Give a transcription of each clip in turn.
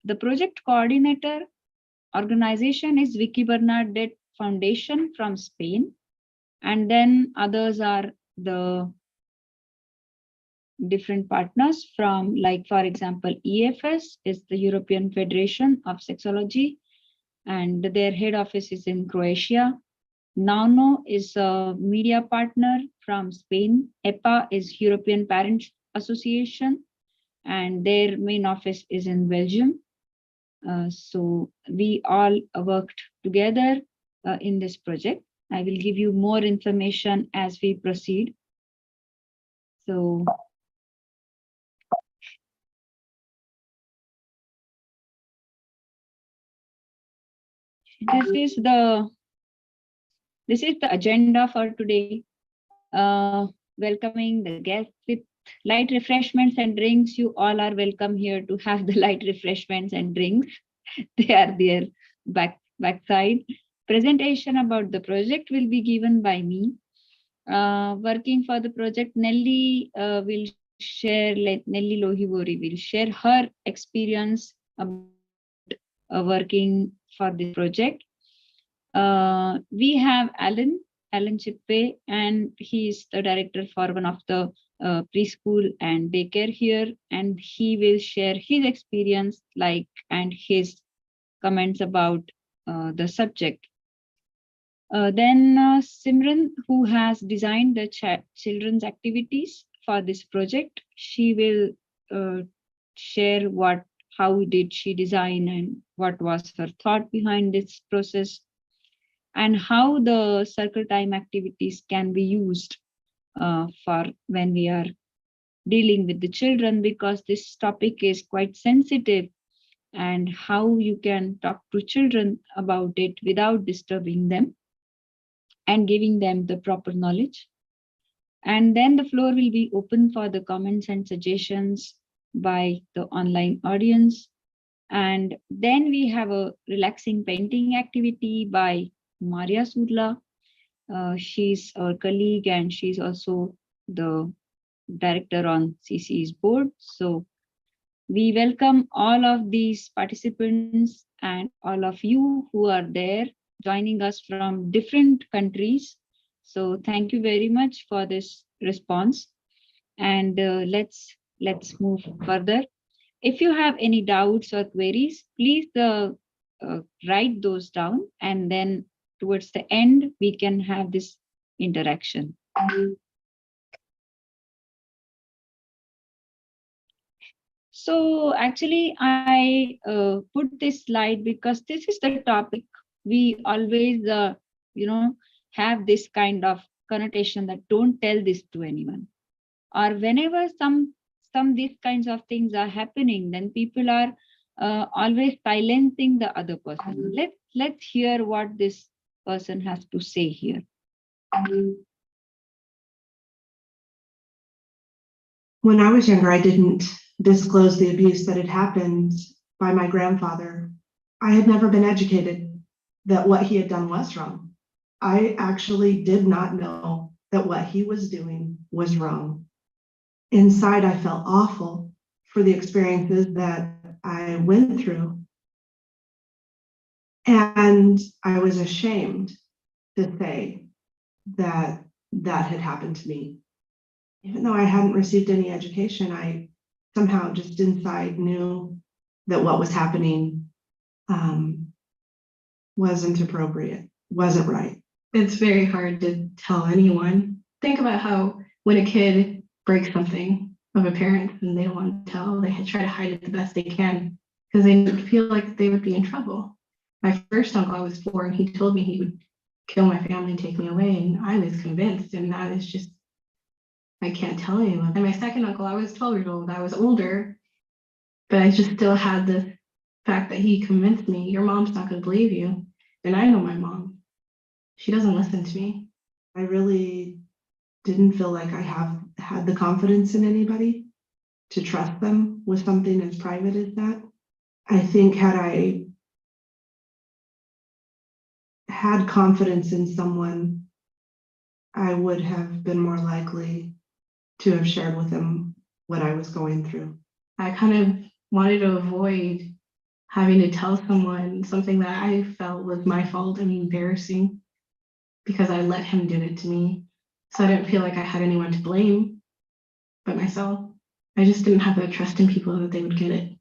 The project coordinator organization is Vicky Bernadette Foundation from Spain. And then others are the different partners from, like, for example, EFS is the European Federation of Sexology, and their head office is in Croatia. NANO is a media partner from Spain. EPA is European Parents Association, and their main office is in Belgium. So we all worked together in this project. I will give you more information as we proceed. So this is the agenda for today. Welcoming the guests with light refreshments and drinks. You all are welcome here to have the light refreshments and drinks. They are there backside. Presentation about the project will be given by me. Working for the project, Nelly Nelly Lohivori will share her experience about working for the project. We have Alan Chippe, and he is the director for one of the preschool and daycare here, and he will share his experience and his comments about the subject. Then Simran, who has designed the children's activities for this project, she will share how did she design and what was her thought behind this process, and how the circle time activities can be used for when we are dealing with the children, because this topic is quite sensitive, and how you can talk to children about it without disturbing them and giving them the proper knowledge. And then the floor will be open for the comments and suggestions by the online audience. And then we have a relaxing painting activity by Maria Surla. She's our colleague, and she's also the director on CC's board. So we welcome all of these participants and all of you who are there joining us from different countries. So thank you very much for this response. And let's move further. If you have any doubts or queries, please write those down, and then towards the end, we can have this interaction. So actually, I put this slide because this is the topic we always, have this kind of connotation that don't tell this to anyone. Or whenever some these kinds of things are happening, then people are always silencing the other person. Let's hear what this person has to say here. When I was younger, I didn't disclose the abuse that had happened by my grandfather. I had never been educated that what he had done was wrong. I actually did not know that what he was doing was wrong. Inside, I felt awful for the experiences that I went through. And I was ashamed to say that that had happened to me. Even though I hadn't received any education, I somehow just inside knew that what was happening wasn't appropriate, wasn't right. It's very hard to tell anyone. Think about how when a kid breaks something of a parent and they don't want to tell, they try to hide it the best they can because they feel like they would be in trouble. My first uncle, I was 4, and he told me he would kill my family and take me away, and I was convinced, and that is just, I can't tell anyone. And my second uncle, I was 12 years old, I was older, but I just still had this fact that he convinced me, your mom's not going to believe you. And I know my mom. She doesn't listen to me. I really didn't feel like I had the confidence in anybody to trust them with something as private as that. I think had I had confidence in someone, I would have been more likely to have shared with them what I was going through. I kind of wanted to avoid having to tell someone something that I felt was my fault and embarrassing because I let him do it to me. So I didn't feel like I had anyone to blame but myself. I just didn't have that trust in people that they would get it.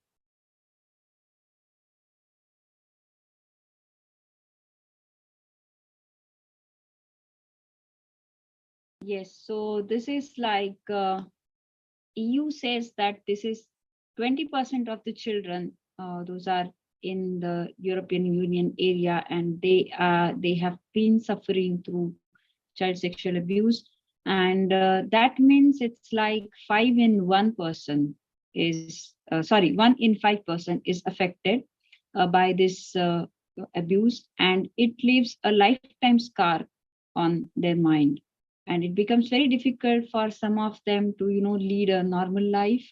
Yes, so this is like EU says that this is 20% of the children, those are in the European Union area, and they have been suffering through child sexual abuse, and that means it's like 5 in 1 person is sorry 1 in 5 person is affected by this abuse, and it leaves a lifetime scar on their mind, and it becomes very difficult for some of them to lead a normal life.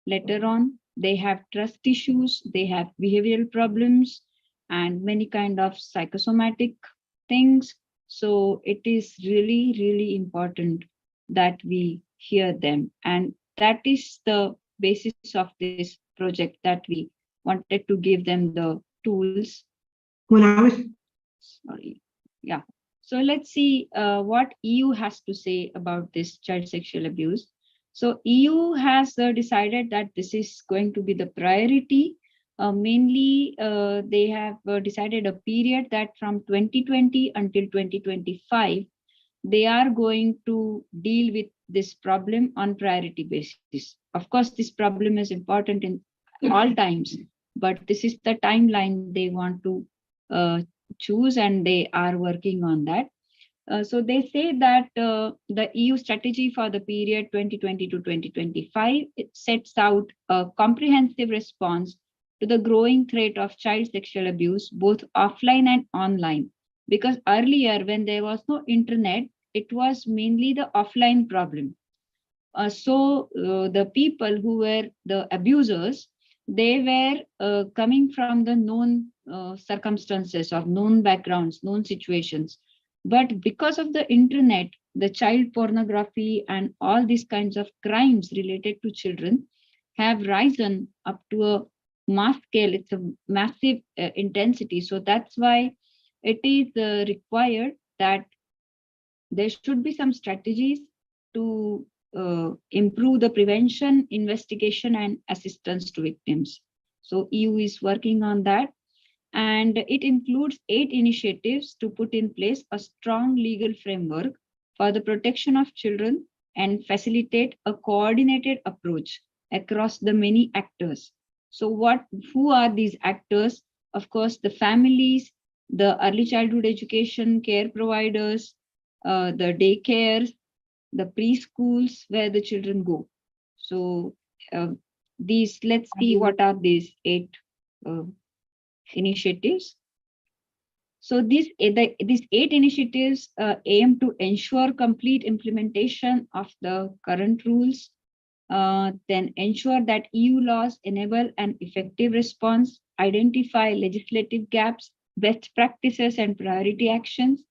Later on they have trust issues, they have behavioral problems, and many kind of psychosomatic things. So it is really, really important that we hear them. And that is the basis of this project, that we wanted to give them the tools. When I was Sorry. Yeah. So let's see what EU has to say about this child sexual abuse. So EU has decided that this is going to be the priority. Mainly, they have decided a period that from 2020 until 2025, they are going to deal with this problem on priority basis. Of course, this problem is important in all times, but this is the timeline they want to uh, choose, and they are working on that. So they say that the EU strategy for the period 2020 to 2025, it sets out a comprehensive response to the growing threat of child sexual abuse, both offline and online. Because earlier, when there was no internet, it was mainly the offline problem. So the people who were the abusers, they were coming from the known circumstances or known backgrounds, known situations. But because of the internet, the child pornography and all these kinds of crimes related to children have risen up to a mass scale. It's a massive intensity. So that's why it is required that there should be some strategies to improve the prevention, investigation, and assistance to victims. So EU is working on that, and it includes 8 initiatives to put in place a strong legal framework for the protection of children and facilitate a coordinated approach across the many actors. So who are these actors? Of course, the families, the early childhood education care providers, the daycares, the preschools where the children go. So let's see what are these 8 initiatives. So these 8 initiatives aim to ensure complete implementation of the current rules, then ensure that EU laws enable an effective response, identify legislative gaps, best practices and priority actions,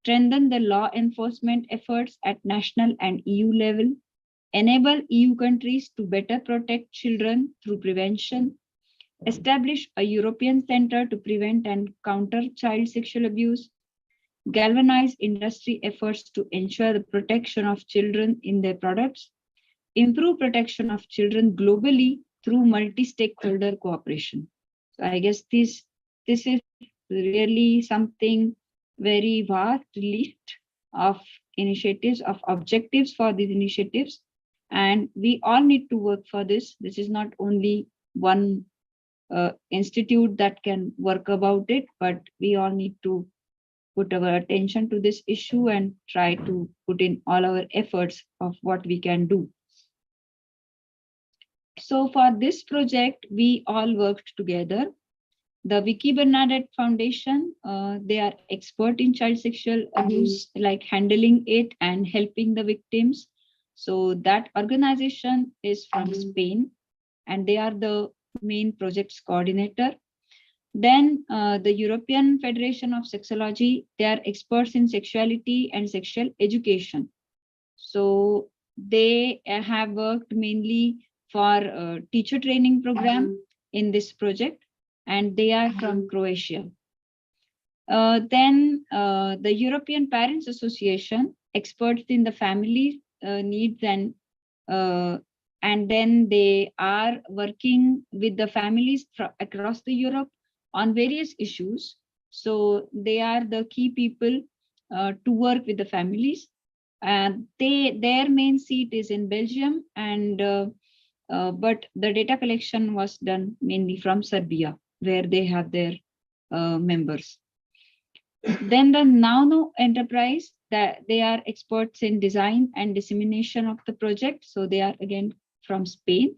strengthen the law enforcement efforts at national and EU level, enable EU countries to better protect children through prevention, establish a European Center to prevent and counter child sexual abuse, galvanize industry efforts to ensure the protection of children in their products, improve protection of children globally through multi-stakeholder cooperation. So I guess this is really something very vast list of initiatives, of objectives for these initiatives, and we all need to work for this. This is not only one institute that can work about it, but we all need to put our attention to this issue and try to put in all our efforts of what we can do. So for this project, we all worked together. The Vicky Bernadette Foundation, they are expert in child sexual abuse, like handling it and helping the victims. So that organization is from Spain, and they are the main projects coordinator. Then the European Federation of Sexology, they are experts in sexuality and sexual education. So they have worked mainly for teacher training program in this project. and they are from Croatia. Then the European Parents Association, experts in the family needs, and then they are working with the families across the Europe on various issues. So they are the key people to work with the families. And their main seat is in Belgium, and but the data collection was done mainly from Serbia, where they have their members. Then the Nano enterprise, that they are experts in design and dissemination of the project. So they are again from Spain.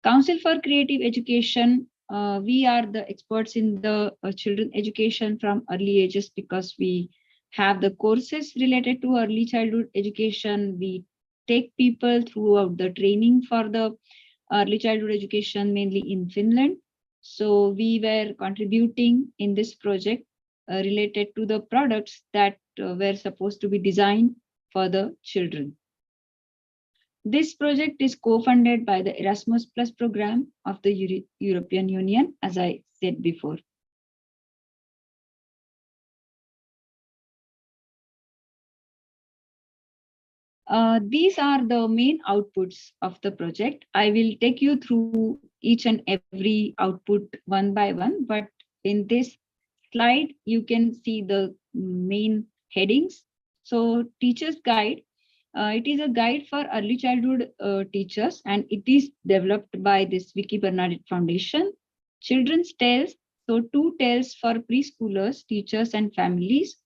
Council for Creative Education, we are the experts in the children education from early ages, because we have the courses related to early childhood education. We take people throughout the training for the early childhood education, mainly in Finland. So we were contributing in this project related to the products that were supposed to be designed for the children. This project is co-funded by the Erasmus Plus program of the European Union, as I said before. These are the main outputs of the project. I will take you through each and every output one by one, but in this slide, you can see the main headings. So Teacher's Guide, it is a guide for early childhood teachers, and it is developed by this Vicky Bernadette Foundation. Children's Tales, so 2 tales for preschoolers, teachers and families.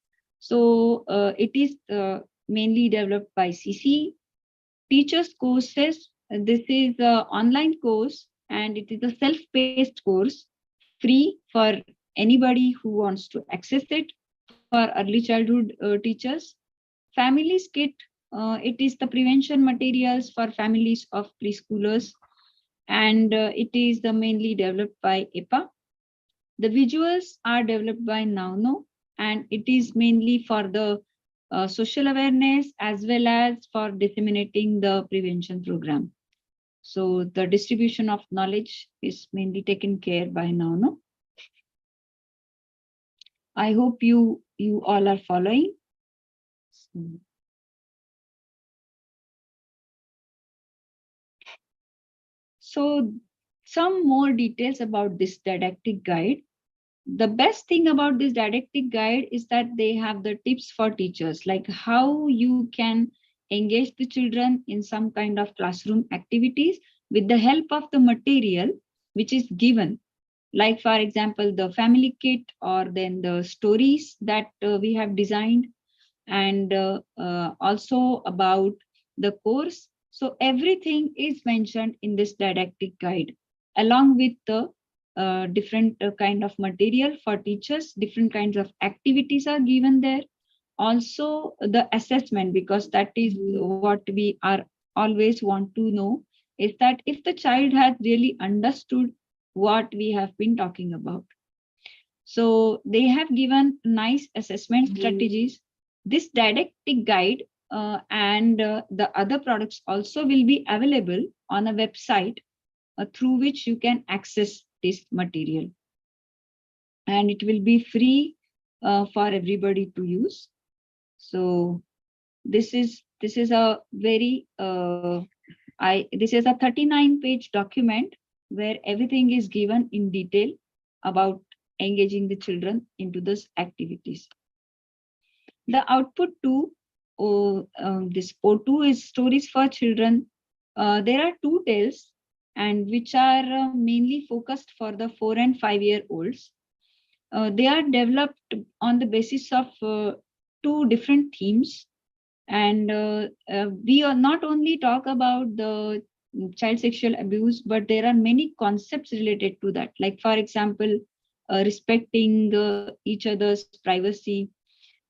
So it is mainly developed by CC. Teachers courses, this is an online course, and it is a self-paced course, free for anybody who wants to access it, for early childhood teachers. Families Kit, it is the prevention materials for families of preschoolers, and it is mainly developed by EPA. The visuals are developed by Nauno, and it is mainly for the social awareness as well as for disseminating the prevention program. So the distribution of knowledge is mainly taken care by Nauno. I hope you all are following. So some more details about this didactic guide. The best thing about this didactic guide is that they have the tips for teachers, like how you can engage the children in some kind of classroom activities with the help of the material which is given. Like, for example, the family kit, or then the stories that we have designed, and also about the course. So everything is mentioned in this didactic guide, along with the different kind of material for teachers. Different kinds of activities are given there. Also the assessment, because that is what we are always want to know, is that if the child has really understood what we have been talking about. So they have given nice assessment strategies. This didactic guide and the other products also will be available on a website through which you can access this material. And it will be free for everybody to use. So this is a very this is a 39-page document where everything is given in detail about engaging the children into those activities. The output 2, this O2 is stories for children. There are 2 tales, and which are mainly focused for the 4 and 5-year-olds. They are developed on the basis of 2 different themes. And we are not only talk about the child sexual abuse, but there are many concepts related to that. Like, for example, respecting each other's privacy,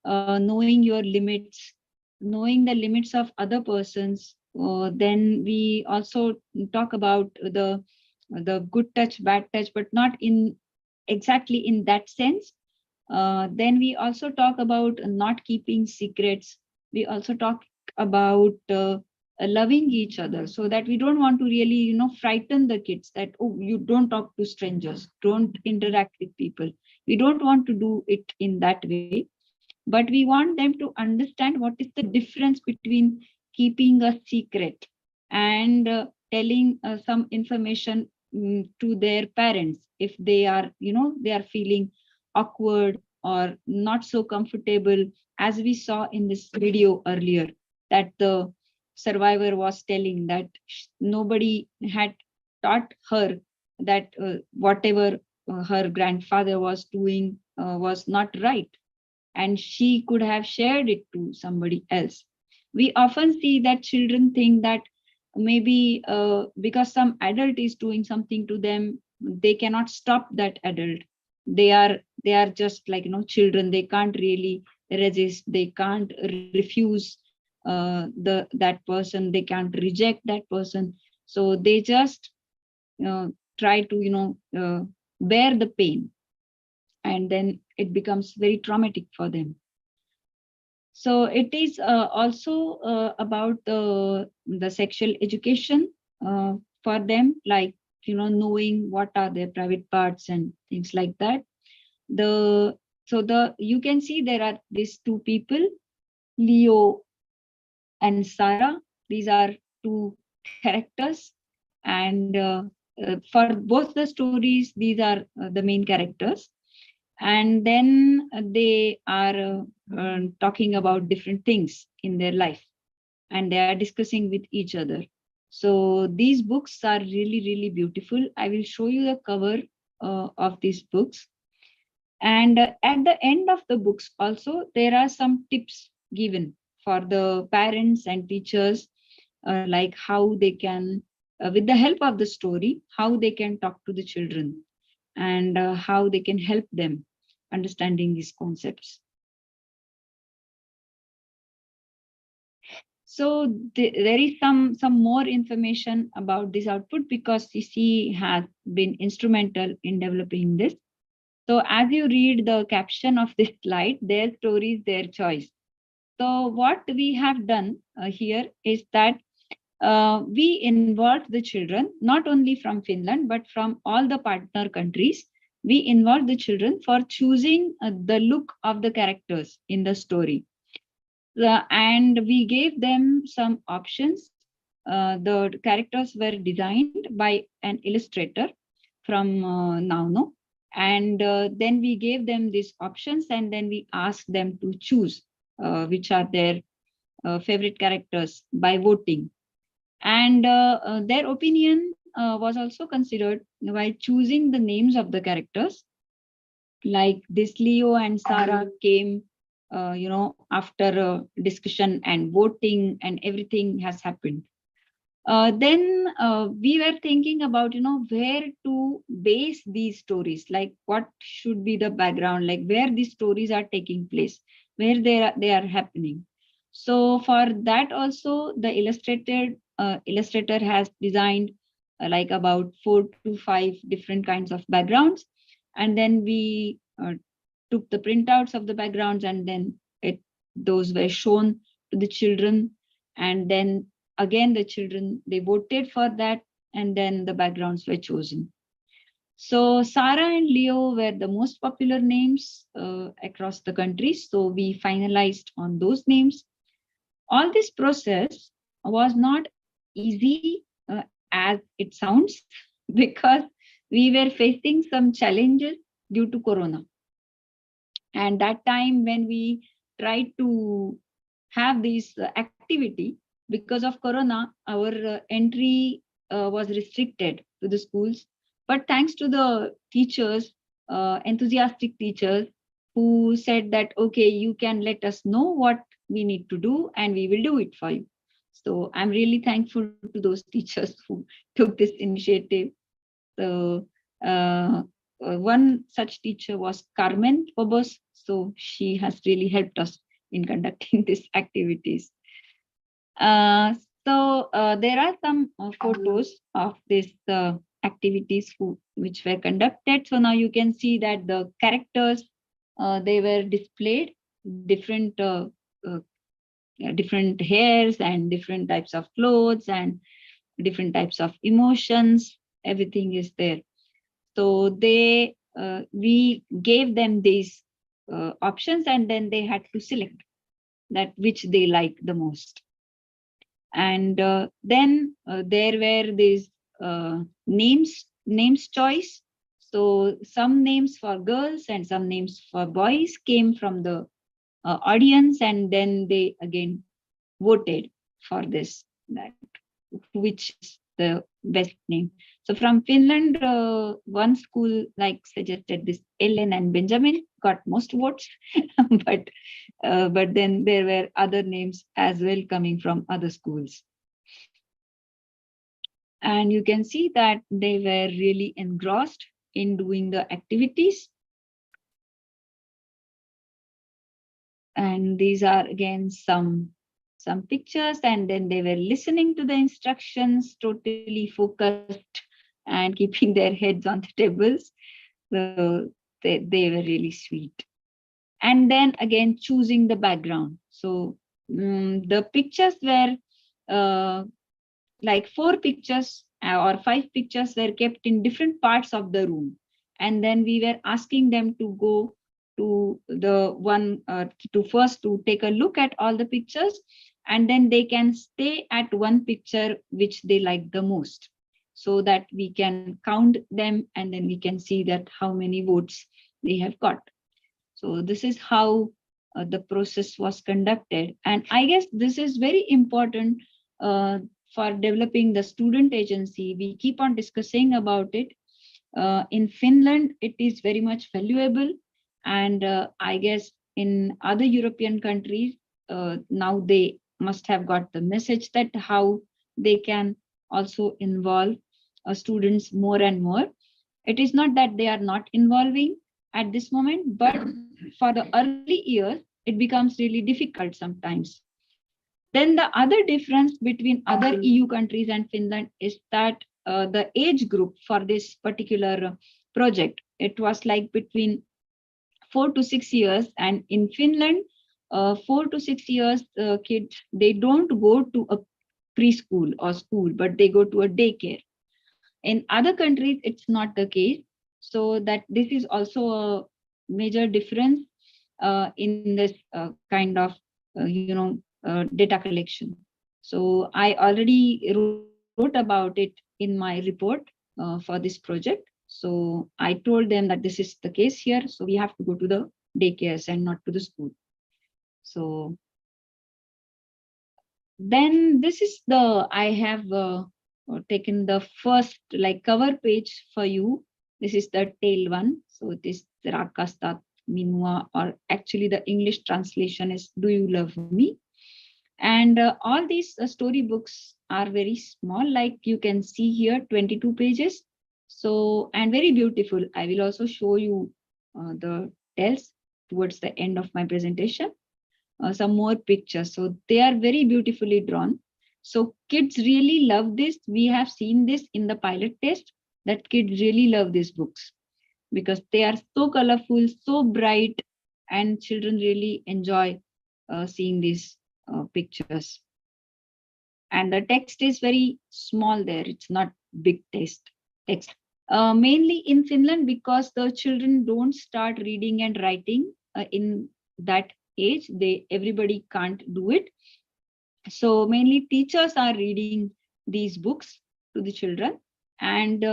knowing your limits, knowing the limits of other persons. Then we also talk about the good touch, bad touch, but not in exactly in that sense. Then we also talk about not keeping secrets. We also talk about loving each other, so that we don't want to really, frighten the kids that, oh, you don't talk to strangers, don't interact with people. We don't want to do it in that way, but we want them to understand what is the difference between keeping a secret and telling some information to their parents if they are, they are feeling awkward or not so comfortable, as we saw in this video earlier, that the survivor was telling that nobody had taught her that whatever her grandfather was doing was not right, and she could have shared it to somebody else. We often see that children think that maybe because some adult is doing something to them, they cannot stop that adult. They are just like, children. They can't really resist. They can't refuse that person. They can't reject that person. So they just try to bear the pain, and then it becomes very traumatic for them. So it is also about the sexual education for them, like, knowing what are their private parts and things like that. You can see there are these two people, Leo and Sarah. These are two characters, and for both the stories, these are the main characters. And then they are talking about different things in their life, and they are discussing with each other. So these books are really, really beautiful. I will show you the cover of these books. And at the end of the books also, there are some tips given for the parents and teachers, like how they can, with the help of the story, how they can talk to the children, and how they can help them understanding these concepts. So there is some more information about this output, because CC has been instrumental in developing this. So as you read the caption of this slide, their stories, their choice. So what we have done here is that we involved the children, not only from Finland, but from all the partner countries. We involved the children for choosing the look of the characters in the story. And we gave them some options. The characters were designed by an illustrator from Nauno. And then we gave them these options, and then we asked them to choose which are their favorite characters by voting. And their opinion was also considered while choosing the names of the characters. Like this Leo and Sarah came, after discussion and voting, and everything has happened. Then we were thinking about, where to base these stories, like what should be the background, like where these stories are taking place, where they are happening. So for that also, the illustrator has designed like about 4 to 5 different kinds of backgrounds. And then we took the printouts of the backgrounds, and then those were shown to the children. And then again, the children, they voted for that, and then the backgrounds were chosen. So Sarah and Leo were the most popular names across the country. So we finalized on those names. All this process was not easy as it sounds, because we were facing some challenges due to Corona. And that time when we tried to have this activity, because of Corona, our entry was restricted to the schools. But thanks to the teachers, enthusiastic teachers, who said that, okay, you can let us know what we need to do, and we will do it for you. So I'm really thankful to those teachers who took this initiative. So one such teacher was Carmen Pobos. So she has really helped us in conducting these activities. Uh, there are some photos of these activities which were conducted. So now you can see that the characters, they were displayed, different different hairs and different types of clothes and different types of emotions. Everything is there. So we gave them these options, and then they had to select that which they like the most. And then there were these names choice. So some names for girls and some names for boys came from the audience, and then they again voted for this, that which is the best name. So from Finland, one school like suggested this Ellen and Benjamin got most votes, but then there were other names as well coming from other schools. And you can see that they were really engrossed in doing the activities. And these are again some pictures, and then they were listening to the instructions, totally focused and keeping their heads on the tables. So they were really sweet. And then again choosing the background. So the pictures were like 4 pictures or 5 pictures were kept in different parts of the room, and then we were asking them to go to the one to first to take a look at all the pictures, and then they can stay at one picture which they like the most, so that we can count them and then we can see that how many votes they have got. So this is how the process was conducted. And I guess this is very important for developing the student agency. We keep on discussing about it. In Finland, it is very much valuable. And I guess in other European countries, now they must have got the message that how they can also involve students more and more. It is not that they are not involving at this moment, but for the early years, it becomes really difficult sometimes. Then the other difference between other EU countries and Finland is that the age group for this particular project, it was like between 4 to 6 years. And in Finland, 4 to 6 years kids, they don't go to a preschool or school, but they go to a daycare. In other countries, it's not the case. So that this is also a major difference in this kind of, data collection. So I already wrote about it in my report for this project. So I told them that this is the case here. So we have to go to the daycares and not to the school. So then this is I have taken the first like cover page for you. This is the tail one. So it is Rakastat Minua, or actually the English translation is Do You Love Me? And all these storybooks are very small, like you can see here, 22 pages. So, and very beautiful. I will also show you the tales towards the end of my presentation. Some more pictures. So they are very beautifully drawn. So kids really love this. We have seen this in the pilot test, that kids really love these books because they are so colorful, so bright, and children really enjoy seeing these pictures. And the text is very small there. It's not big text. Mainly in Finland, because the children don't start reading and writing in that age. Everybody can't do it. So mainly teachers are reading these books to the children. And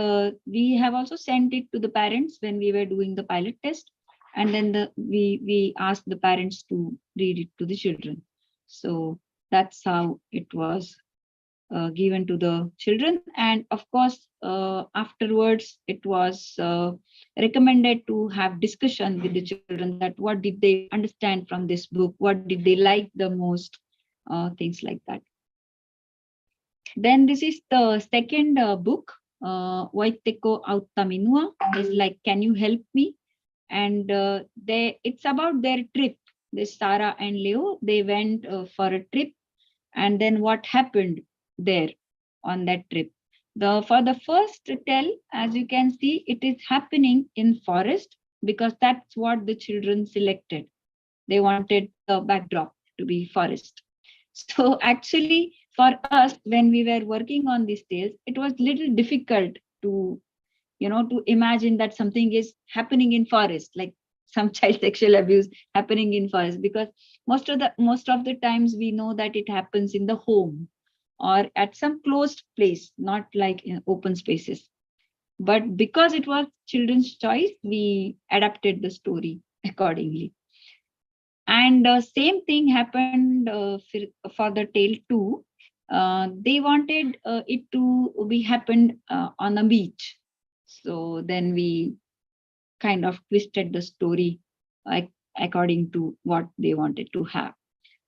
we have also sent it to the parents when we were doing the pilot test. And then we asked the parents to read it to the children. So that's how it was given to the children. And of course, afterwards, it was recommended to have discussion with the children, that what did they understand from this book, what did they like the most, things like that. Then this is the second book, Voitteko auttaa minua, is like, can you help me? And it's about their trip. This Sarah and Leo, they went for a trip. And then what happened there on that trip. For the first tell, as you can see, it is happening in forest, because that's what the children selected. They wanted the backdrop to be forest. So actually, for us, when we were working on these tales, it was little difficult to, to imagine that something is happening in forest, like some child sexual abuse happening in forest, because most of the times we know that it happens in the home or at some closed place, not like in open spaces. But because it was children's choice, we adapted the story accordingly. And same thing happened for the tale 2. They wanted it to be happened on a beach. So then we kind of twisted the story according to what they wanted to have.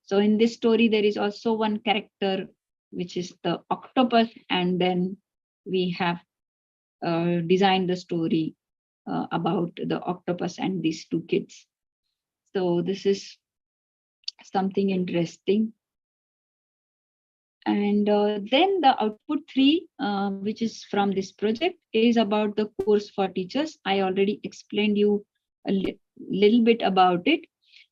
So in this story, there is also one character, which is the octopus, and then we have designed the story about the octopus and these two kids. So this is something interesting. And then the output 3, which is from this project, is about the course for teachers. I already explained you a little bit about it.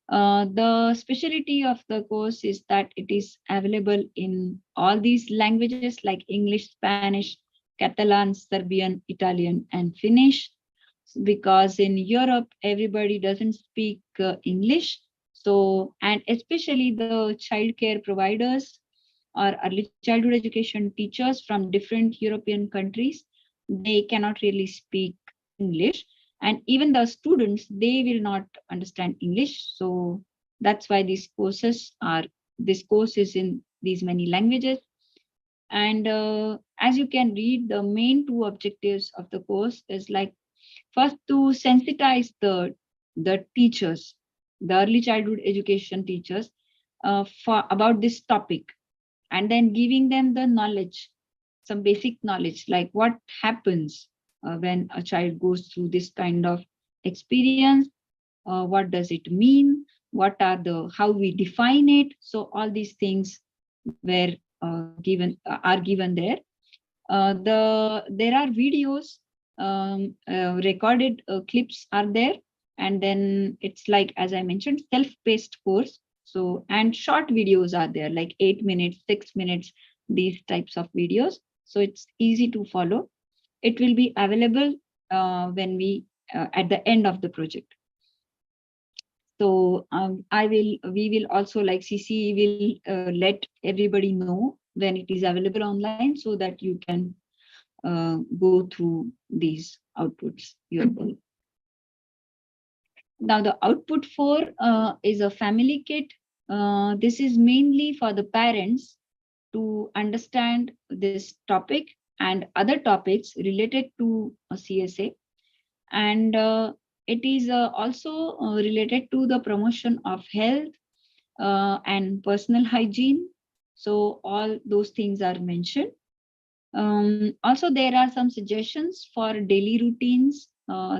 The specialty of the course is that it is available in all these languages like English, Spanish, Catalan, Serbian, Italian, and Finnish. Because in Europe, everybody doesn't speak English. So, and especially the childcare providers or early childhood education teachers from different European countries, they cannot really speak English. And even the students, they will not understand English. So that's why this course is in these many languages. And as you can read, the main two objectives of the course is like, first, to sensitize the teachers, the early childhood education teachers, for about this topic, and then giving them the knowledge, some basic knowledge, like what happens when a child goes through this kind of experience, what does it mean, what are the, how we define it. So all these things were are given there. There are videos, recorded clips are there, and then it's like, as I mentioned, self-paced course. So, and short videos are there, like 8 minutes, 6 minutes, these types of videos. So it's easy to follow. It will be available when we at the end of the project. So we will also, like CC will let everybody know when it is available online, so that you can go through these outputs yourself. Now the output 4 is a family kit. This is mainly for the parents to understand this topic and other topics related to CSA. And it is also related to the promotion of health and personal hygiene. So all those things are mentioned. Also, there are some suggestions for daily routines,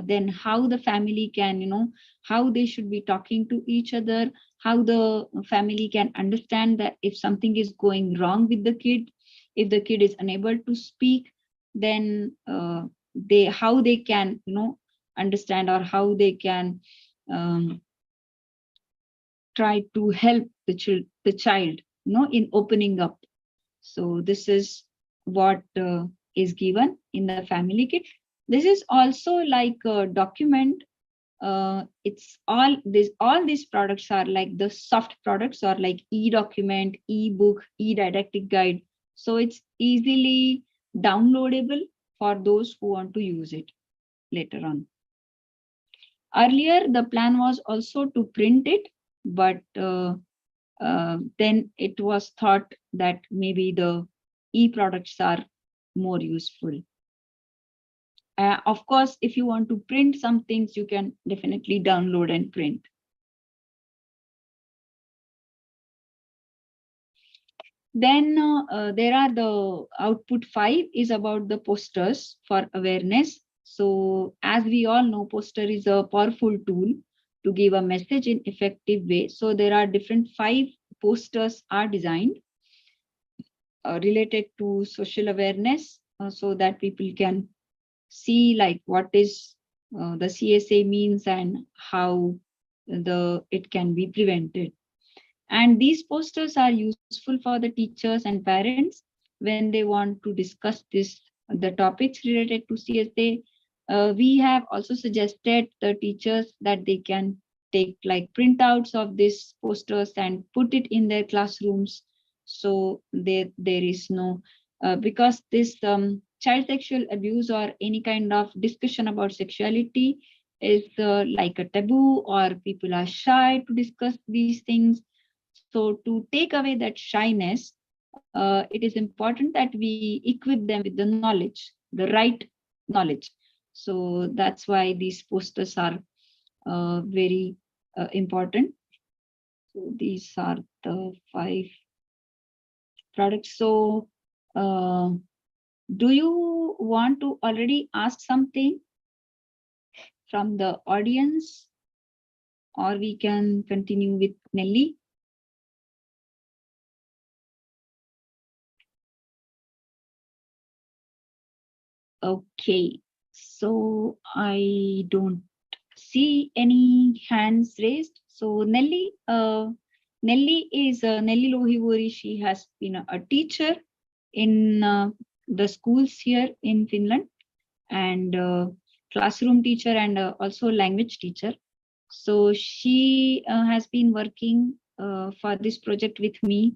then how the family can, how they should be talking to each other, how the family can understand that if something is going wrong with the kid, if the kid is unable to speak, then how they can, understand, or how they can um, try to help the child, in opening up. So this is what is given in the family kit. This is also like a document. It's all these products are like the soft products, or like e-document, e-book, e-didactic guide. So it's easily downloadable for those who want to use it later on. Earlier, the plan was also to print it, but then it was thought that maybe the e-products are more useful. Of course, if you want to print some things, you can definitely download and print. Then there are the output 5 is about the posters for awareness. So as we all know, poster is a powerful tool to give a message in effective way. So there are different 5 posters are designed related to social awareness, so that people can see like what is the CSA means and how it can be prevented. And these posters are useful for the teachers and parents when they want to discuss the topics related to CSA. We have also suggested the teachers that they can take like printouts of these posters and put it in their classrooms. So there is no, because this child sexual abuse or any kind of discussion about sexuality is like a taboo, or people are shy to discuss these things. So to take away that shyness, it is important that we equip them with the knowledge, the right knowledge. So that's why these posters are very important. So these are the 5 products. So do you want to already ask something from the audience, or we can continue with Nelly? Okay, so I don't see any hands raised. So Nelly is Nelly Lohivori. She has been a teacher in the schools here in Finland, and classroom teacher, and also language teacher. So she has been working for this project with me,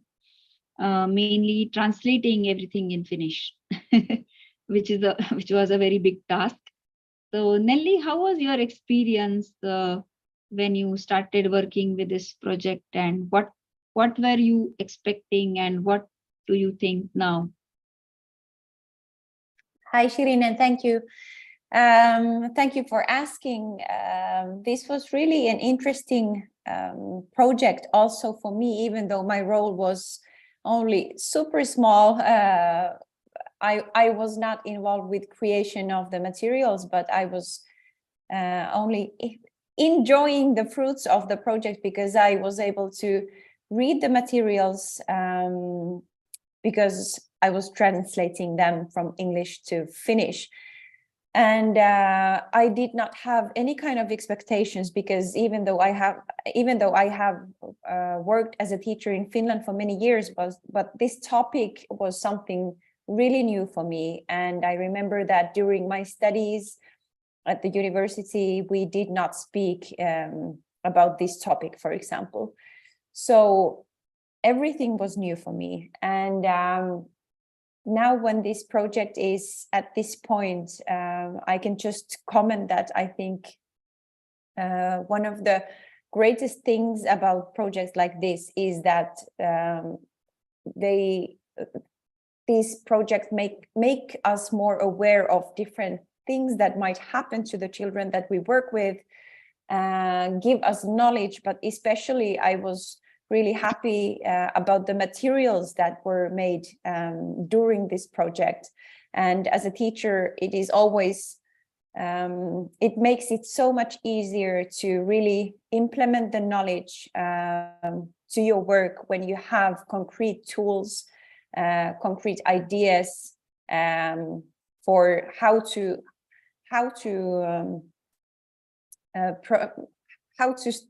mainly translating everything in Finnish, which was a very big task. So Nelly, how was your experience when you started working with this project, and what were you expecting, and what do you think now? Hi, Shirin, and thank you. Thank you for asking. This was really an interesting project also for me, even though my role was only super small. I was not involved with creation of the materials, but I was only enjoying the fruits of the project because I was able to read the materials because I was translating them from English to Finnish. And I did not have any kind of expectations, because even though I have worked as a teacher in Finland for many years, but this topic was something really new for me. And I remember that during my studies at the university, we did not speak about this topic, for example. So everything was new for me. And now when this project is at this point, I can just comment that I think one of the greatest things about projects like this is that these projects make us more aware of different things that might happen to the children that we work with, give us knowledge, but especially I was really happy about the materials that were made during this project. And as a teacher, it is always, it makes it so much easier to really implement the knowledge to your work when you have concrete tools, concrete ideas for how to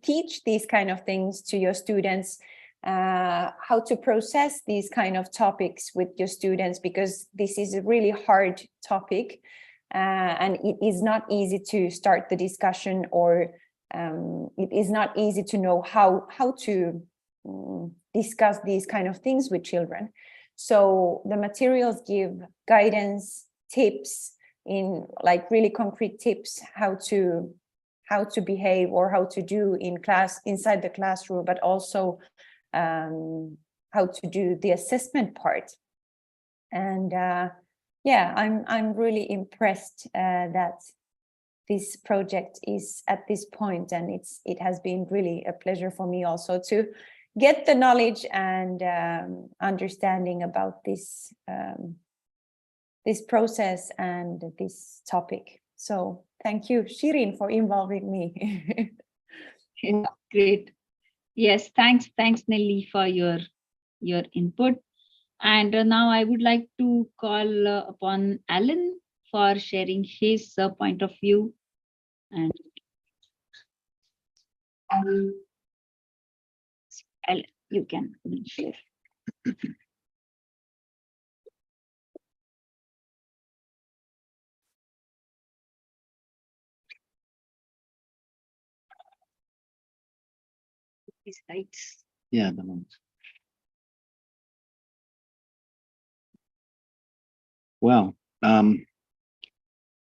teach these kind of things to your students, how to process these kind of topics with your students, because this is a really hard topic and it is not easy to start the discussion, or it is not easy to know how to discuss these kind of things with children. So the materials give guidance, tips, in like really concrete tips how to behave or how to do in class, inside the classroom, but also how to do the assessment part. And yeah, I'm really impressed that this project is at this point, and it has been really a pleasure for me also to get the knowledge and understanding about this this process and this topic. So thank you, Shirin, for involving me. Yeah, great. Yes, thanks, Nelly, for your input. And now I would like to call upon Alan for sharing his point of view. And you can share. These lights. Yeah, the ones. Well,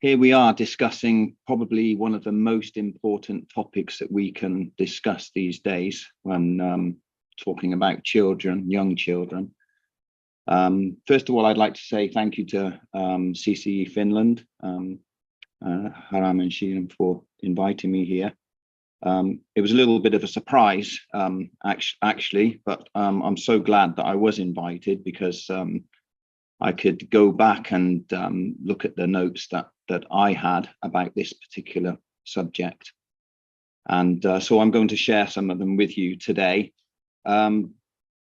here we are discussing probably one of the most important topics that we can discuss these days when talking about children, young children. First of all, I'd like to say thank you to CCE Finland, Haram and Sheeran, for inviting me here. It was a little bit of a surprise, actually, but I'm so glad that I was invited, because I could go back and look at the notes that I had about this particular subject. And so I'm going to share some of them with you today,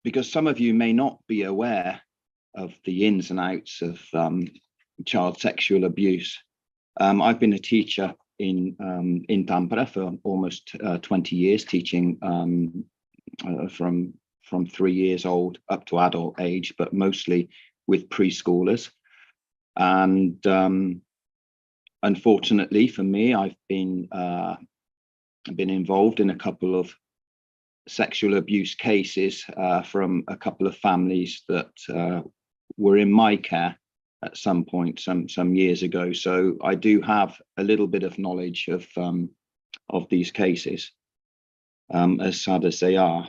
because some of you may not be aware of the ins and outs of child sexual abuse. I've been a teacher in Tampere for almost 20 years, teaching from 3 years old up to adult age, but mostly with preschoolers. And unfortunately for me, I've been involved in a couple of sexual abuse cases from a couple of families that were in my care at some point, some years ago. So I do have a little bit of knowledge of these cases, as sad as they are.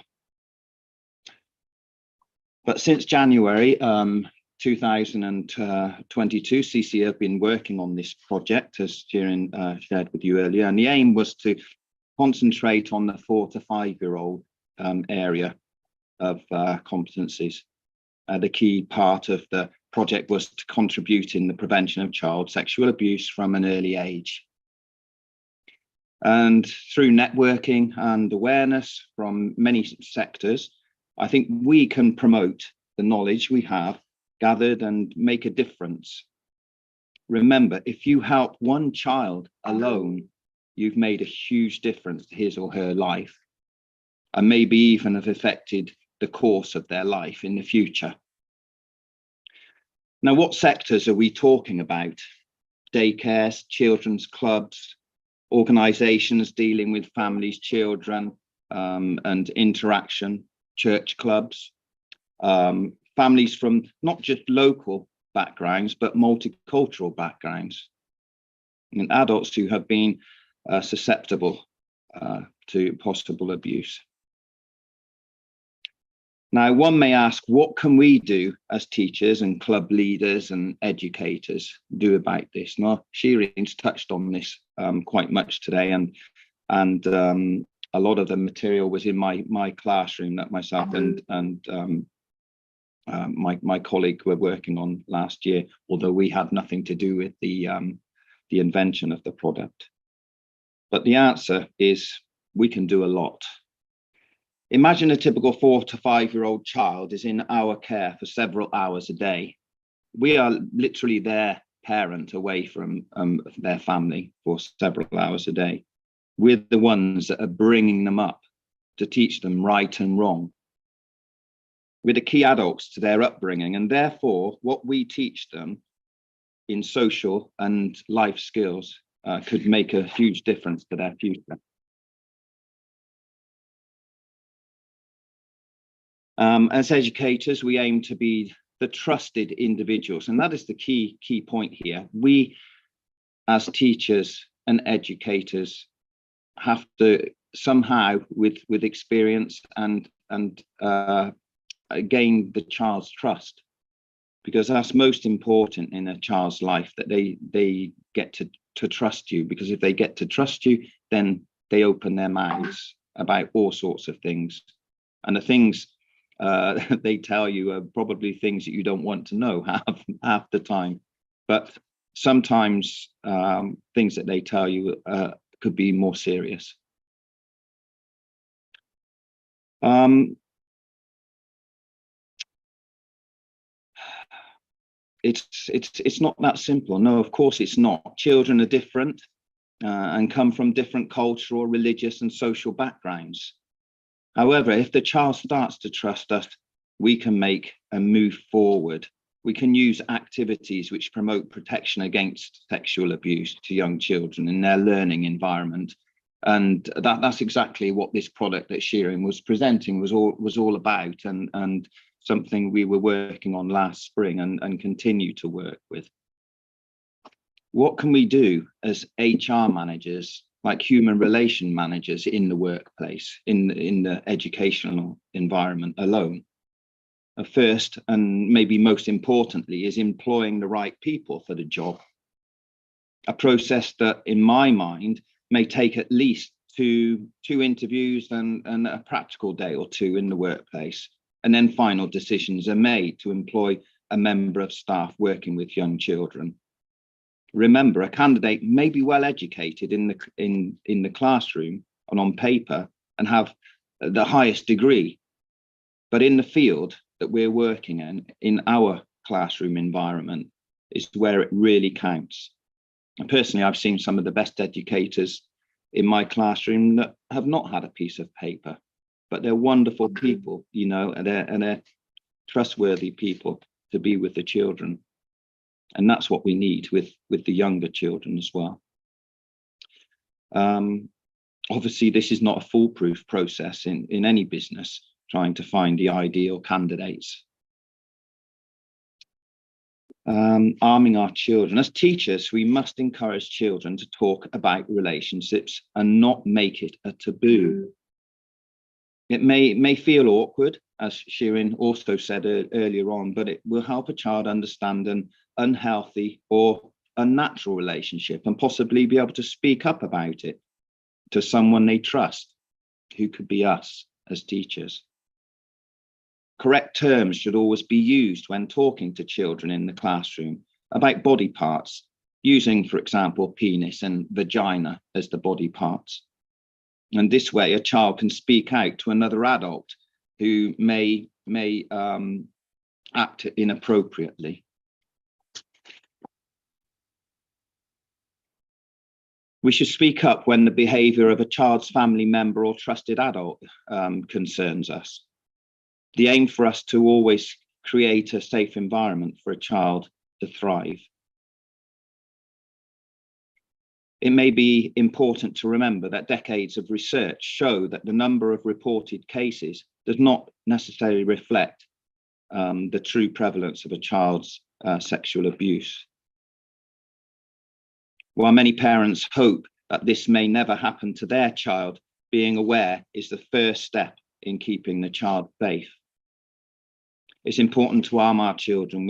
But since January 2022, CCE have been working on this project, as Sheeran shared with you earlier, and the aim was to concentrate on the 4 to 5 year old area of competencies. The key part of the project was to contribute in the prevention of child sexual abuse from an early age. And through networking and awareness from many sectors, I think we can promote the knowledge we have gathered and make a difference. Remember, if you help one child alone, you've made a huge difference to his or her life, and maybe even have affected the course of their life in the future. Now, what sectors are we talking about? Daycares, children's clubs, organisations dealing with families, children, and interaction, church clubs, families from not just local backgrounds, but multicultural backgrounds, and adults who have been susceptible to possible abuse. Now, one may ask, what can we do as teachers and club leaders and educators do about this? Now, Sheeran's touched on this quite much today, and a lot of the material was in my classroom that myself and my colleague were working on last year, although we had nothing to do with the invention of the product. But the answer is we can do a lot. Imagine a typical 4 to 5 year old child is in our care for several hours a day. We are literally their parent away from their family for several hours a day. We're the ones that are bringing them up to teach them right and wrong. We're the key adults to their upbringing, and therefore what we teach them in social and life skills could make a huge difference to their future. As educators, we aim to be the trusted individuals, and that is the key point here. We, as teachers and educators, have to somehow, with experience and gain the child's trust, because that's most important in a child's life, that they get to trust you, because if they get to trust you, then they open their mouths about all sorts of things, and the things they tell you are probably things that you don't want to know half the time, but sometimes things that they tell you could be more serious. It's not that simple. No, of course it's not. Children are different and come from different cultural, religious, and social backgrounds. However, if the child starts to trust us, we can make a move forward. We can use activities which promote protection against sexual abuse to young children in their learning environment. And that's exactly what this product that Shirin was presenting was all about, and something we were working on last spring and continue to work with. What can we do as HR managers, like human relation managers in the workplace, in the educational environment alone? First, and maybe most importantly, is employing the right people for the job. A process that, in my mind, may take at least two interviews and a practical day or two in the workplace. And then final decisions are made to employ a member of staff working with young children. Remember, a candidate may be well educated in the classroom and on paper and have the highest degree, but in the field that we're working in our classroom environment, is where it really counts. And personally, I've seen some of the best educators in my classroom that have not had a piece of paper, but they're wonderful people, you know, and they're trustworthy people to be with the children. And that's what we need with the younger children as well. Obviously, this is not a foolproof process in any business, trying to find the ideal candidates. Arming our children. As teachers, we must encourage children to talk about relationships and not make it a taboo. It may feel awkward, as Shirin also said earlier on, but it will help a child understand an unhealthy or unnatural relationship and possibly be able to speak up about it to someone they trust, who could be us as teachers. Correct terms should always be used when talking to children in the classroom about body parts, using, for example, penis and vagina as the body parts. And this way, a child can speak out to another adult who may act inappropriately. We should speak up when the behaviour of a child's family member or trusted adult concerns us. The aim for us to always create a safe environment for a child to thrive. It may be important to remember that decades of research show that the number of reported cases does not necessarily reflect the true prevalence of a child's sexual abuse. While many parents hope that this may never happen to their child, being aware is the first step in keeping the child safe. It's important to arm our children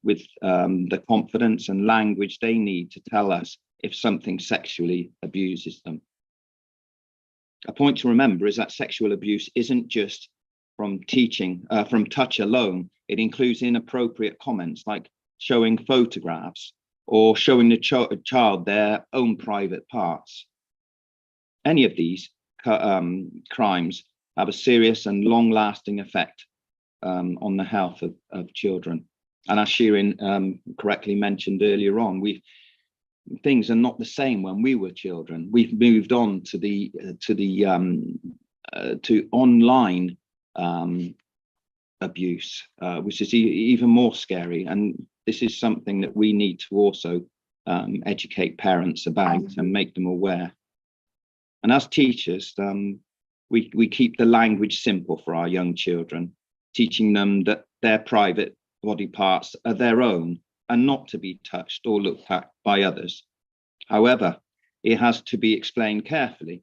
with the confidence and language they need to tell us if something sexually abuses them. A point to remember is that sexual abuse isn't just from touch alone. It includes inappropriate comments like showing photographs or showing the child their own private parts. Any of these crimes have a serious and long-lasting effect on the health of children. And as Shirin correctly mentioned earlier on, things are not the same when we were children. We've moved on to online abuse, which is even more scary. And this is something that we need to also educate parents about and make them aware. And as teachers, we keep the language simple for our young children, teaching them that their private body parts are their own and not to be touched or looked at by others. However, it has to be explained carefully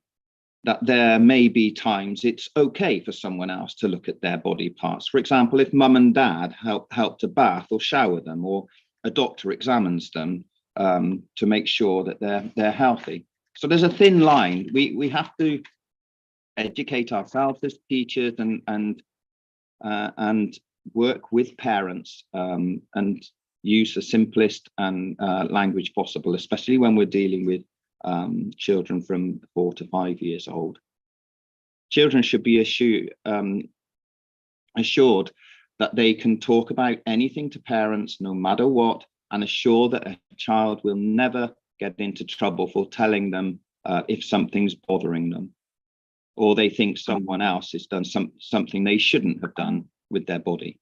that there may be times it's okay for someone else to look at their body parts. For example, if mum and dad help to bath or shower them, or a doctor examines them to make sure that they're healthy. So there's a thin line. We have to educate ourselves as teachers and work with parents and use the simplest language possible, especially when we're dealing with children from 4 to 5 years old. Children should be assured that they can talk about anything to parents, no matter what, and assure that a child will never get into trouble for telling them if something's bothering them. or they think someone else has done something they shouldn't have done with their body.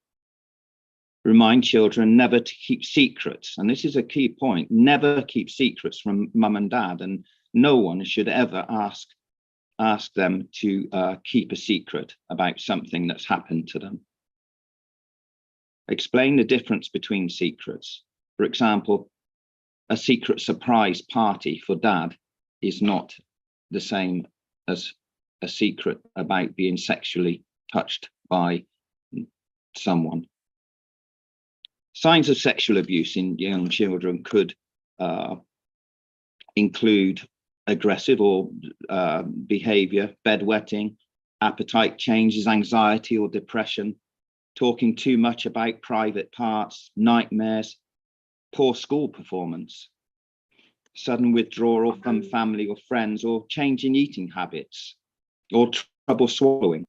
Remind children never to keep secrets, and this is a key point, never keep secrets from mum and dad, and no one should ever ask them to keep a secret about something that's happened to them. Explain the difference between secrets. For example, a secret surprise party for dad is not the same as a secret about being sexually touched by someone. Signs of sexual abuse in young children could include aggressive or behavior, bedwetting, appetite changes, anxiety or depression, talking too much about private parts, nightmares, poor school performance, sudden withdrawal from family or friends, or change in eating habits, or trouble swallowing.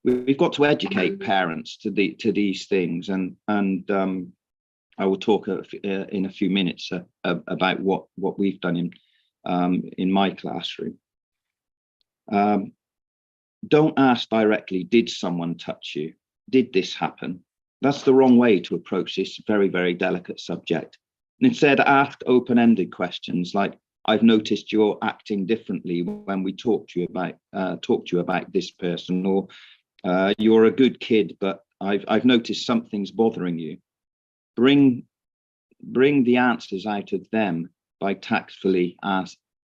We've got to educate parents to these things, and I will talk in a few minutes about what we've done in my classroom. Don't ask directly, did someone touch you? Did this happen? That's the wrong way to approach this very, very delicate subject. And instead, ask open-ended questions like, I've noticed you're acting differently when we talk to you about this person, or you're a good kid, but I've noticed something's bothering you. Bring the answers out of them by tactfully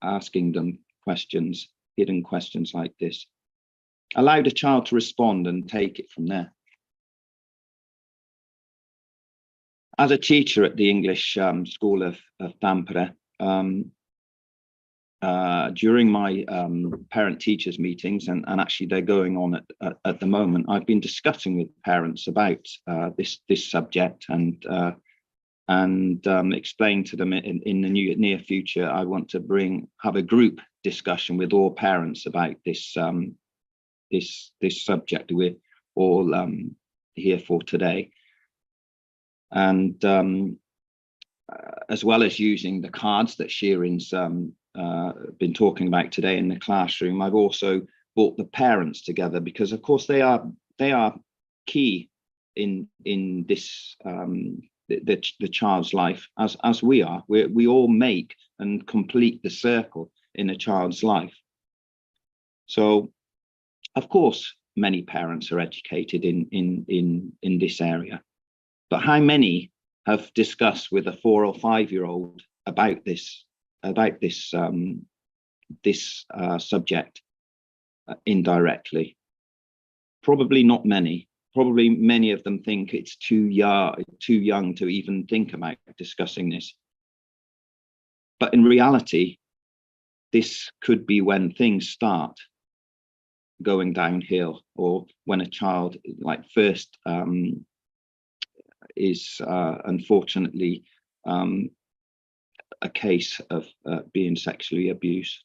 asking them questions, hidden questions like this. Allow the child to respond and take it from there. As a teacher at the English School of Tampere, during my parent-teachers meetings, and actually they're going on at the moment, I've been discussing with parents about this subject, and explain to them in the near future I want to have a group discussion with all parents about this subject we're all here for today. And as well as using the cards that Shirin's been talking about today in the classroom, I've also brought the parents together, because of course they are key in this the child's life, as we are. We all make and complete the circle in a child's life. So of course many parents are educated in this area, but how many have discussed with a 4 or 5-year-old about this subject indirectly? Probably not many. Probably many of them think it's too young to even think about discussing this. But in reality, this could be when things start going downhill, or when a child first is unfortunately a case of being sexually abused.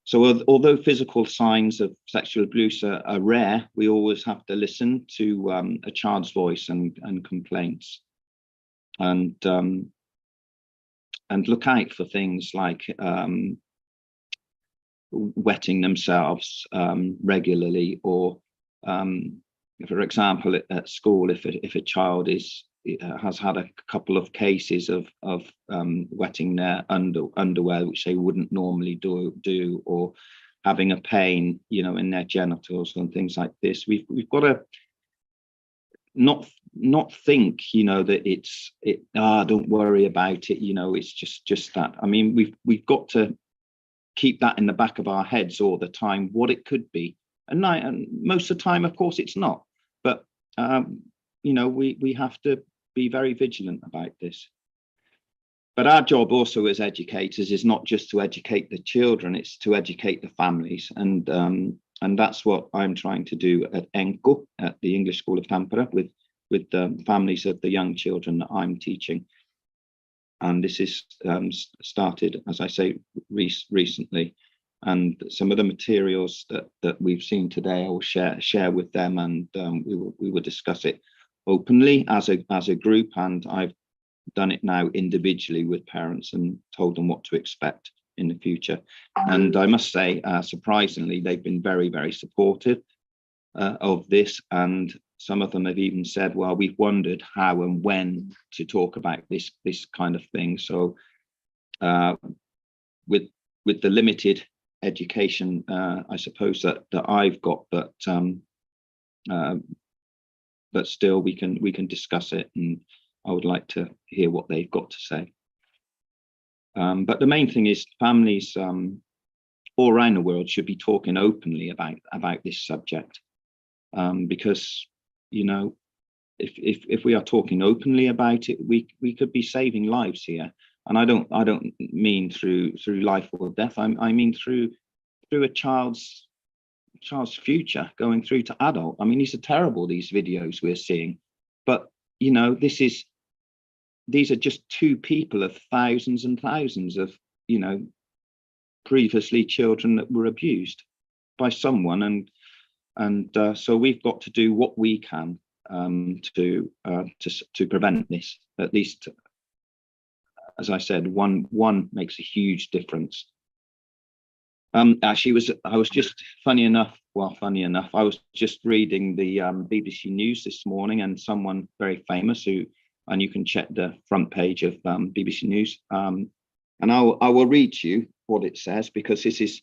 So although physical signs of sexual abuse are rare, we always have to listen to a child's voice and complaints, and look out for things like wetting themselves regularly, or for example at school, if a child has had a couple of cases of wetting their underwear, which they wouldn't normally do, or having a pain, in their genitals and things like this, we've got to not think, that don't worry about it, it's just that. I mean, we've got to keep that in the back of our heads all the time, what it could be, and most of the time, of course, it's not. But we have to be very vigilant about this. But our job also as educators is not just to educate the children, it's to educate the families, and that's what I'm trying to do at ENCO, at the English School of Tampere, with the families of the young children that I'm teaching. And this is started, as I say, recently. And some of the materials that we've seen today, I will share with them, and we will discuss it openly as a group. And I've done it now individually with parents and told them what to expect in the future. And I must say, surprisingly, they've been very, very supportive of this. And some of them have even said, well, we've wondered how and when to talk about this kind of thing. So with the limited education, I suppose that I've got, but still we can discuss it, and I would like to hear what they've got to say. But the main thing is families all around the world should be talking openly about this subject, because, you know, if we are talking openly about it, we could be saving lives here. And I don't mean through life or death. I mean through a child's future going through to adult. I mean, these are terrible, these videos we're seeing, but you know, these are just two people of thousands and thousands of, you know, previously children that were abused by someone, and so we've got to do what we can to prevent this. At least, as I said, one makes a huge difference. Actually, I was just funny enough, I was just reading the BBC News this morning, and someone very famous and you can check the front page of BBC News, and I will read to you what it says, because this is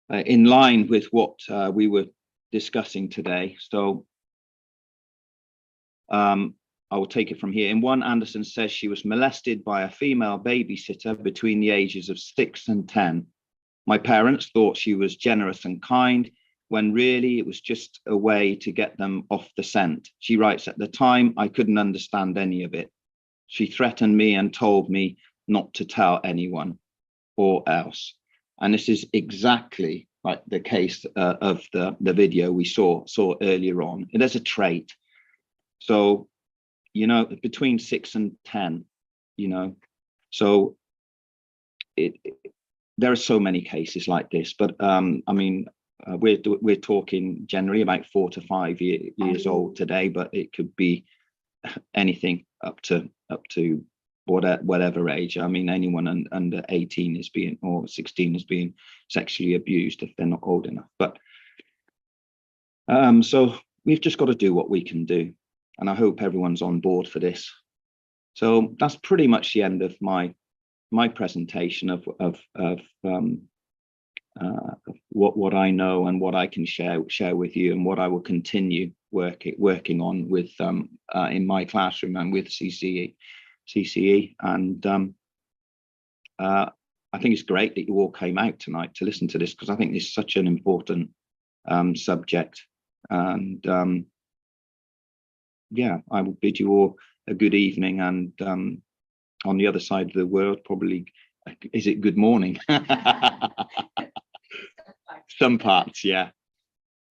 in line with what we were discussing today. So I will take it from here. In one, Anderson says she was molested by a female babysitter between the ages of 6 and 10. My parents thought she was generous and kind, when really it was just a way to get them off the scent. She writes, at the time, I couldn't understand any of it. She threatened me and told me not to tell anyone or else. And this is exactly like the case of the video we saw earlier on. It is a trait. So, you know, between 6 and 10, you know, so there are so many cases like this, but I mean, we're talking generally about 4 to 5 years old today, but it could be anything up to whatever age. I mean, anyone under 18 is being, or 16 is being sexually abused if they're not old enough. But so we've just got to do what we can do, and I hope everyone's on board for this. So that's pretty much the end of my presentation of what I know and what I can share with you, and what I will continue working on with in my classroom and with CCE. And I think it's great that you all came out tonight to listen to this, because I think it's such an important subject. And yeah, I will bid you all a good evening, and on the other side of the world, probably, is it good morning? Some parts, yeah.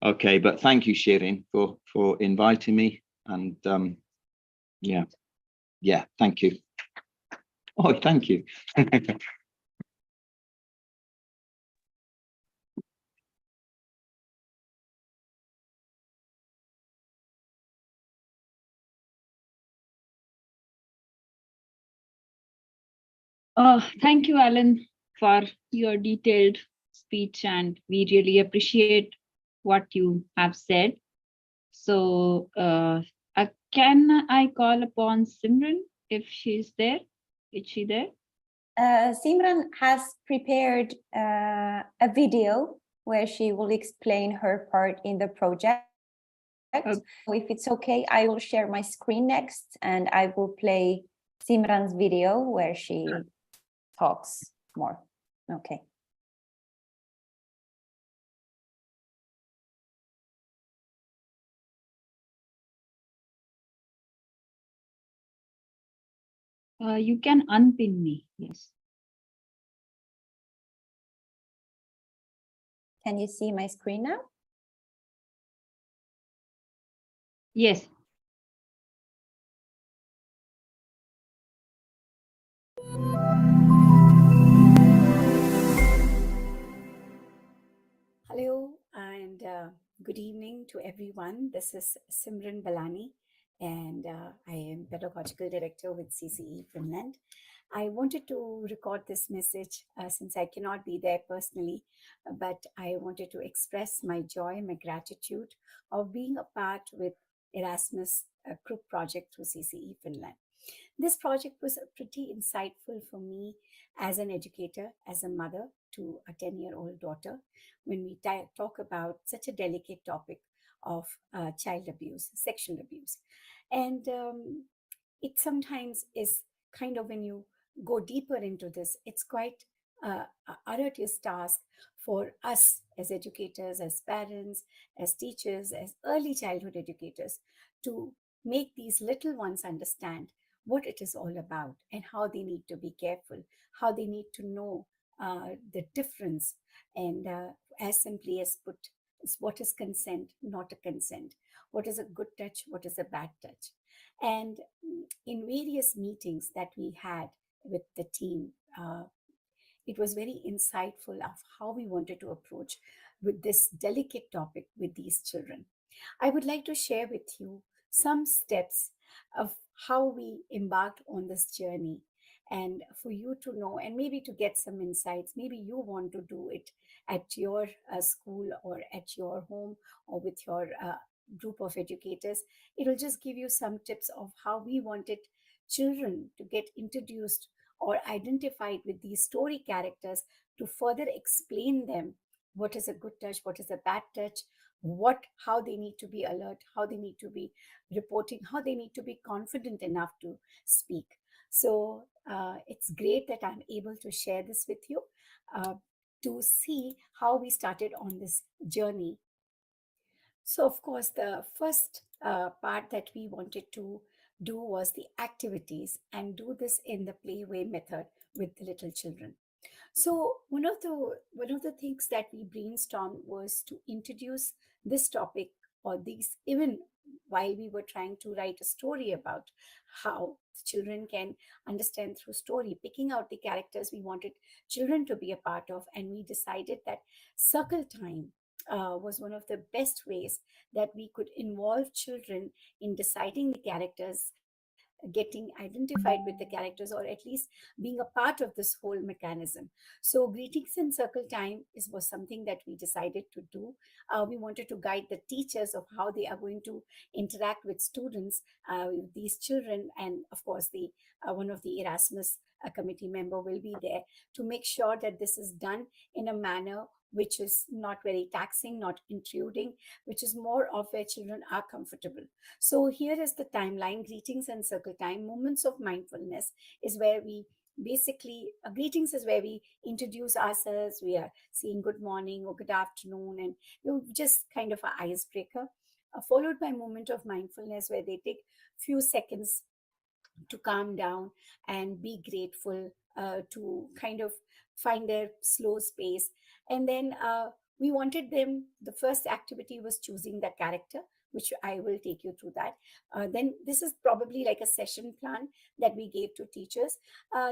Okay, but thank you, Shirin, for inviting me, and yeah, thank you. Oh, thank you. Thank you, Alan, for your detailed speech, and we really appreciate what you have said. So can I call upon Simran if she's there? Is she there? Simran has prepared a video where she will explain her part in the project. So if it's okay, I will share my screen next, and I will play Simran's video where she talks more. Okay. You can unpin me, yes. Can you see my screen now? Yes. Hello and good evening to everyone. This is Simran Balani, and I am Pedagogical Director with CCE Finland. I wanted to record this message since I cannot be there personally, but I wanted to express my joy, my gratitude of being a part with Erasmus CRUP project through CCE Finland. This project was pretty insightful for me as an educator, as a mother to a 10-year-old daughter, when we talk about such a delicate topic of child abuse, sexual abuse. And it sometimes is kind of, when you go deeper into this, it's quite a arduous task for us as educators, as parents, as teachers, as early childhood educators, to make these little ones understand what it is all about and how they need to be careful, how they need to know the difference, and as simply as put, is what is consent, not a consent, what is a good touch, what is a bad touch. And in various meetings that we had with the team, it was very insightful of how we wanted to approach with this delicate topic with these children. I would like to share with you some steps of how we embarked on this journey, and for you to know and maybe to get some insights. Maybe you want to do it at your school or at your home or with your group of educators. It will just give you some tips of how we wanted children to get introduced or identified with these story characters, to further explain them what is a good touch, what is a bad touch, how they need to be alert, how they need to be reporting, how they need to be confident enough to speak. So it's great that I'm able to share this with you, to see how we started on this journey. So of course, the first part that we wanted to do was the activities, and do this in the playway method with the little children. So one of the things that we brainstormed was to introduce this topic, or these, even while we were trying to write a story about how children can understand through story, picking out the characters we wanted children to be a part of. And we decided that circle time was one of the best ways that we could involve children in deciding the characters, getting identified with the characters, or at least being a part of this whole mechanism. So greetings and circle time was something that we decided to do. We wanted to guide the teachers of how they are going to interact with students, with these children, and of course the one of the Erasmus committee member will be there to make sure that this is done in a manner which is not very taxing, not intruding, which is more of where children are comfortable. So here is the timeline: greetings and circle time. Moments of mindfulness is where we basically, greetings is where we introduce ourselves. We are saying good morning or good afternoon, and just kind of an icebreaker, followed by moment of mindfulness where they take few seconds to calm down and be grateful, to kind of find their slow space. And then we wanted them, the first activity was choosing the character, which I will take you through that. Then this is probably like a session plan that we gave to teachers.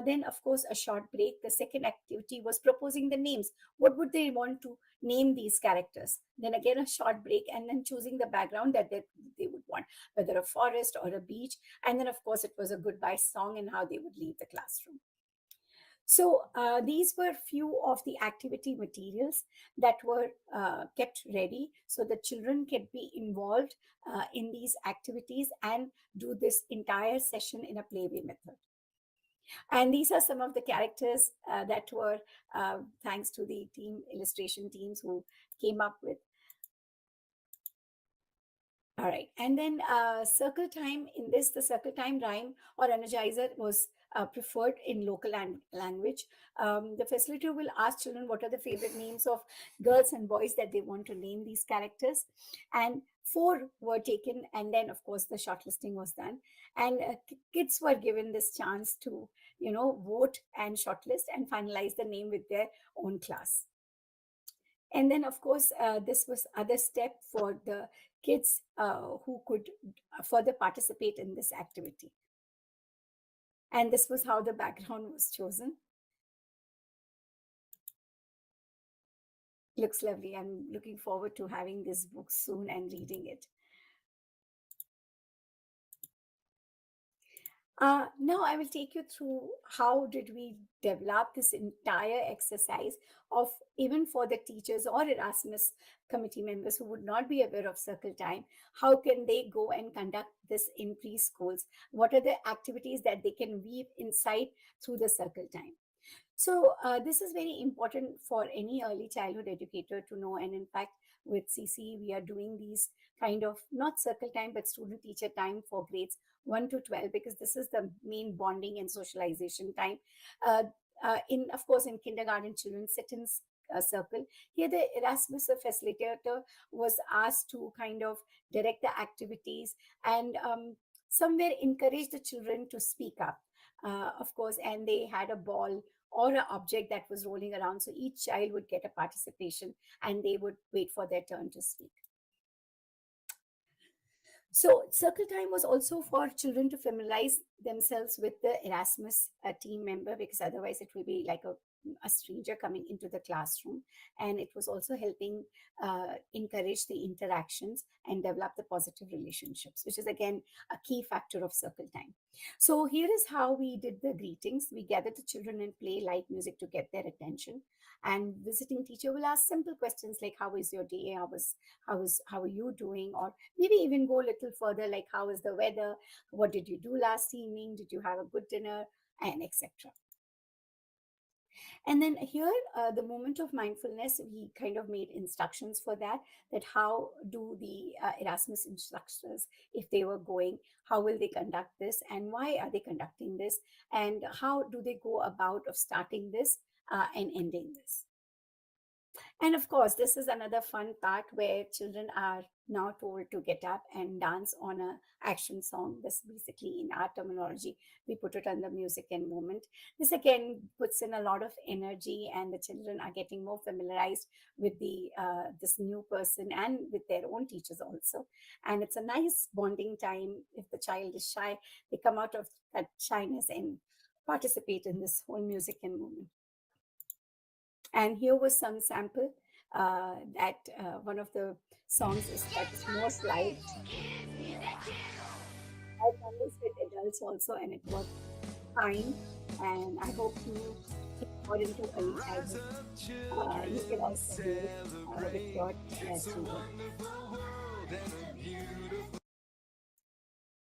Then of course a short break. The second activity was proposing the names. What would they want to name these characters? Then again a short break, and then choosing the background that they would want, whether a forest or a beach. And then of course it was a goodbye song and how they would leave the classroom. So these were few of the activity materials that were kept ready so the children can be involved in these activities and do this entire session in a playway method. And these are some of the characters that were, thanks to the illustration teams who came up with. All right, and then circle time. In this, the circle time rhyme or energizer was preferred in local language. The facilitator will ask children what are the favorite names of girls and boys that they want to name these characters. And 4 were taken, and then of course the shortlisting was done. And kids were given this chance to, vote and shortlist and finalize the name with their own class. And then, of course, this was other step for the kids who could further participate in this activity. And this was how the background was chosen. Looks lovely. I'm looking forward to having this book soon and reading it. Now I will take you through how did we develop this entire exercise of, even for the teachers or Erasmus committee members who would not be aware of circle time, how can they go and conduct this in preschools? What are the activities that they can weave inside through the circle time? So this is very important for any early childhood educator to know. And in fact, with CC, we are doing these kind of not circle time, but student teacher time for grades 1 to 12, because this is the main bonding and socialization time. Uh, in of course, in kindergarten, children sit in a circle. Here, the Erasmus facilitator was asked to kind of direct the activities and somewhere encourage the children to speak up. Of course, and they had a ball or an object that was rolling around. So each child would get a participation and they would wait for their turn to speak. So circle time was also for children to familiarize themselves with the Erasmus team member, because otherwise it will be like a stranger coming into the classroom. And it was also helping encourage the interactions and develop the positive relationships, which is again a key factor of circle time. So here is how we did the greetings. We gathered the children and play light music to get their attention. And visiting teacher will ask simple questions like, how is your day? How are you doing? Or maybe even go a little further, like, how is the weather? What did you do last evening? Did you have a good dinner? And etc. And then here, the moment of mindfulness, we kind of made instructions for that, that how do the Erasmus instructors, if they were going, how will they conduct this, and why are they conducting this, and how do they go about of starting this and ending this. And of course, this is another fun part where children are now told to get up and dance on a action song. This basically, in our terminology, we put it under music and movement. This again puts in a lot of energy, and the children are getting more familiarized with the this new person and with their own teachers also. And it's a nice bonding time. If the child is shy, they come out of that shyness and participate in this whole music and movement. And here was some sample that one of the songs is that is most liked. I've done this with adults also, and it was fine. And I hope you got into early childhood. You can also do it with your children.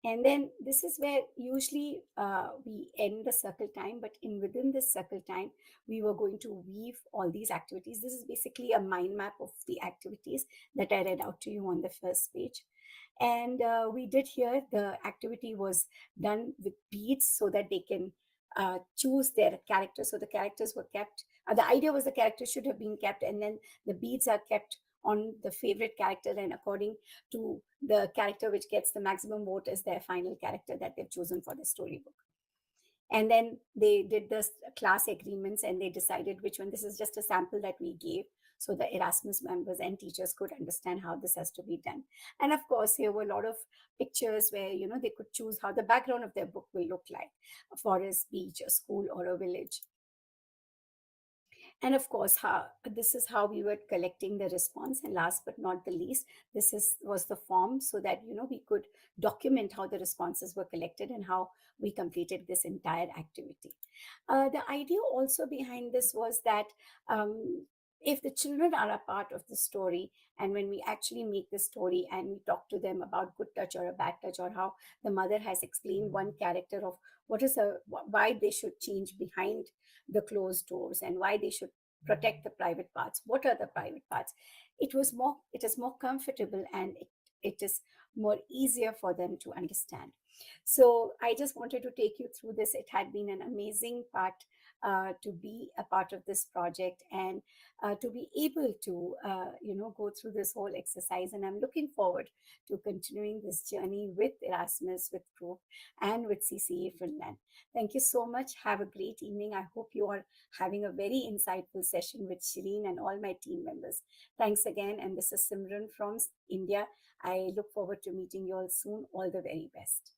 And then this is where usually we end the circle time, but within this circle time, we were going to weave all these activities. This is basically a mind map of the activities that I read out to you on the first page. And we did here, the activity was done with beads so that they can choose their characters. So the characters were kept. The idea was the characters should have been kept, and then the beads are kept on the favorite character, and according to the character which gets the maximum vote is their final character that they've chosen for the storybook. And then they did the class agreements and they decided which one. This is just a sample that we gave so the Erasmus members and teachers could understand how this has to be done. And of course, here were a lot of pictures where, you know, they could choose how the background of their book will look like: a forest, beach, a school, or a village. And of course, this is how we were collecting the response. And last but not the least, was the form, so that, you know, we could document how the responses were collected and how we completed this entire activity. The idea also behind this was that if the children are a part of the story, and when we actually make the story and we talk to them about good touch or a bad touch, or how the mother has explained one character of why they should change behind the closed doors and why they should protect the private parts, what are the private parts, it is more comfortable, and it is more easier for them to understand. So I just wanted to take you through this. It had been an amazing part to be a part of this project, and to be able to go through this whole exercise. And I'm looking forward to continuing this journey with Erasmus, with CRUP, and with CCE Finland. Thank you so much. Have a great evening. I hope you are having a very insightful session with Shireen and all my team members. Thanks again. And this is Simran from India. I look forward to meeting you all soon. All the very best.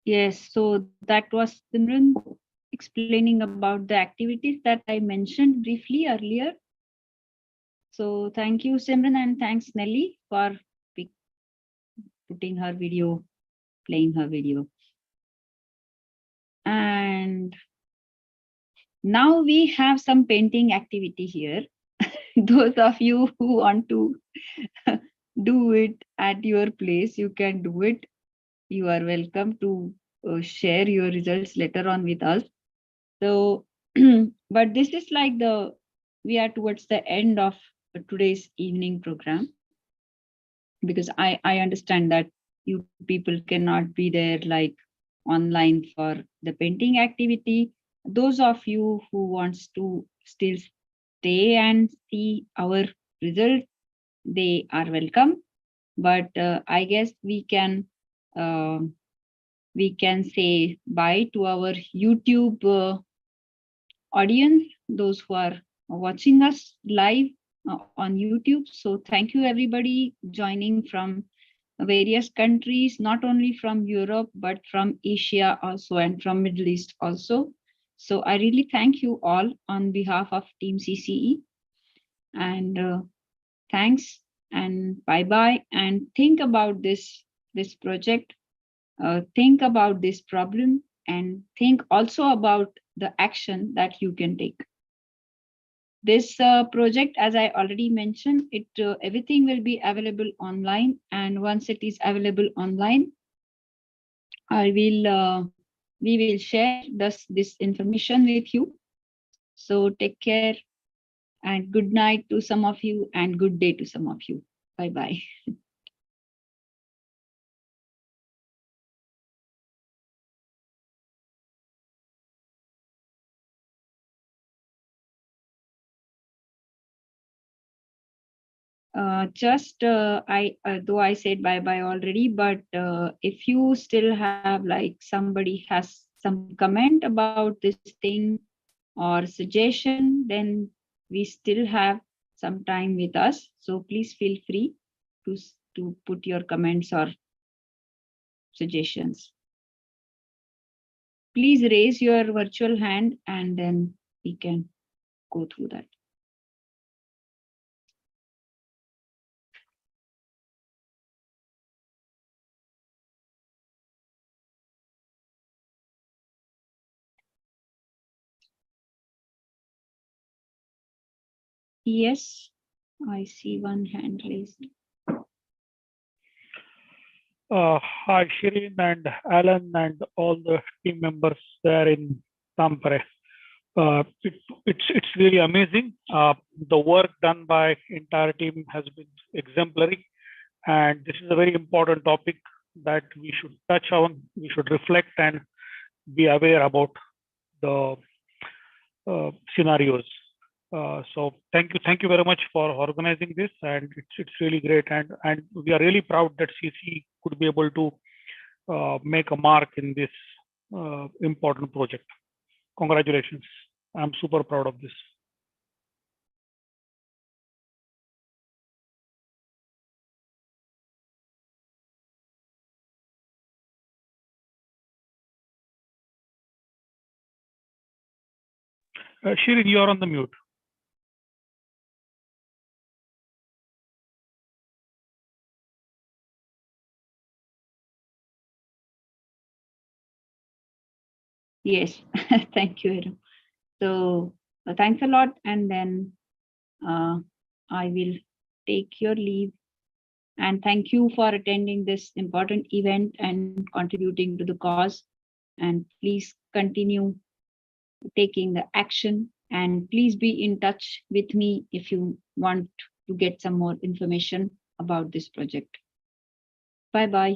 Yes, so that was Simran explaining about the activities that I mentioned briefly earlier. So thank you, Simran, and thanks, Nelly, for putting her video, playing her video. And now we have some painting activity here. Those of you who want to do it at your place, you can do it. You are welcome to share your results later on with us. So, but this is like we are towards the end of today's evening program, because I understand that you people cannot be there like online for the painting activity. Those of you who wants to still stay and see our result, they are welcome. But I guess uh, we can say bye to our YouTube audience, those who are watching us live on YouTube. So thank you everybody joining from various countries, not only from Europe, but from Asia also and from Middle East also. So I really thank you all on behalf of Team CCE, and thanks and bye-bye, and think about this project, think about this problem, and think also about the action that you can take. This project, as I already mentioned, everything will be available online, and once it is available online, we will share this information with you. So take care, and good night to some of you, and good day to some of you. Bye bye. Just though I said bye bye already, but if you still have like somebody has some comment about this thing or suggestion, then we still have some time with us. So please feel free to put your comments or suggestions. Please raise your virtual hand and then we can go through that. Yes, I see one hand raised. Hi, Shirin and Alan and all the team members there in Tampere. It's really amazing. The work done by entire team has been exemplary, and this is a very important topic that we should touch on. We should reflect and be aware about the scenarios. So thank you very much for organizing this, and it's really great, and we are really proud that CC could be able to make a mark in this important project. Congratulations! I'm super proud of this. Shirin, you are on the mute. Yes, thank you, Aaron. So thanks a lot, and then I will take your leave. And thank you for attending this important event and contributing to the cause. And please continue taking the action. And please be in touch with me if you want to get some more information about this project. Bye bye.